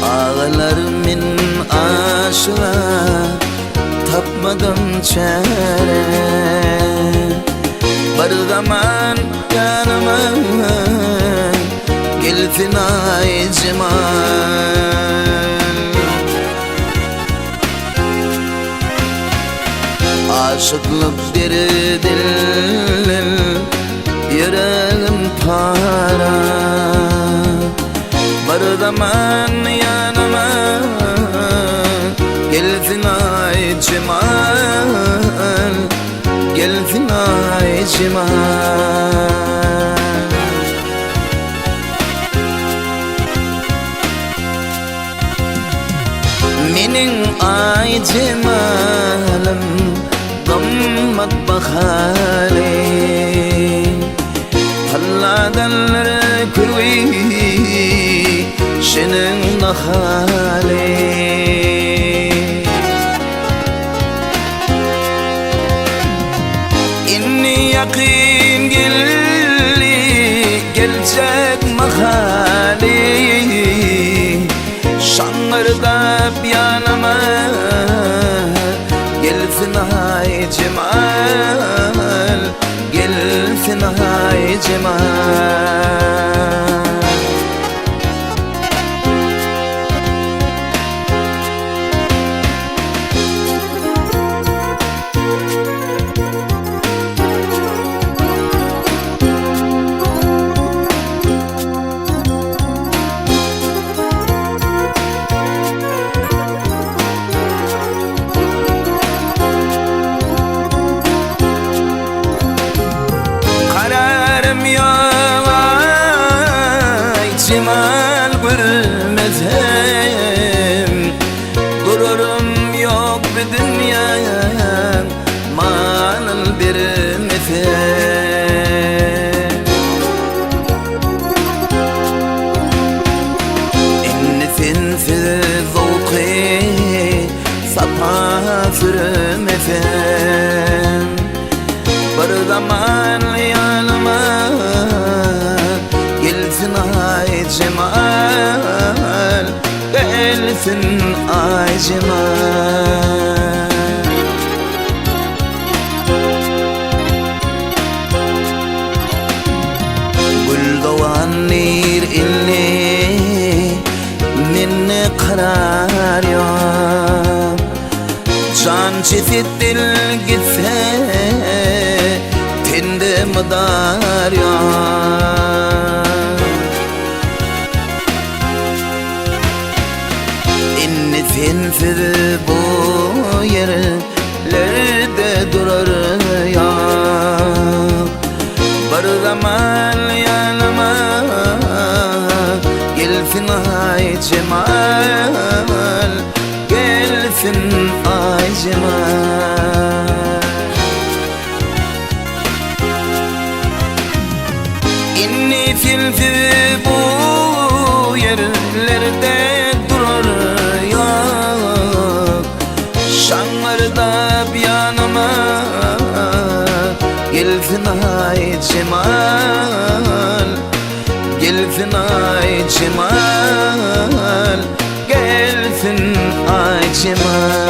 Ağlarımın aşına tapmadım çare. Bir zaman yanıma geldin Aýjemal. Aşıklık derdil yüreğim para. Bir zaman yanıma geldin Aýjemal, geldin Aýjemal. Mening Aýjemalim gammat bahale. Halladanlar kürüy senin nahale. İnni yakin gelli gelecek mahali. Şangırdap yanıma gelsin Aýjemal, gelsin Aýjemal. Aýjemal görmezem, dururum yok bir dünyaya, malın vermezem. Inni sensiz zowqy sapa sürmezem. Bir zaman yanıma gelsin Aýjemal, gelsin Aýjemal. Gül doğan nir illi minni karar yok. Can çetit dil gitse tende madar yok. Sensiz bu yerlerde durar yok. Bir zaman yanıma gelsin Aýjemal, gelsin Aýjemal. İnni sensiz bu yerlerde durar yok. Şangırdap yanıma gelsin Aýjemal, gelsin Aýjemal, gelsin Aýjemal.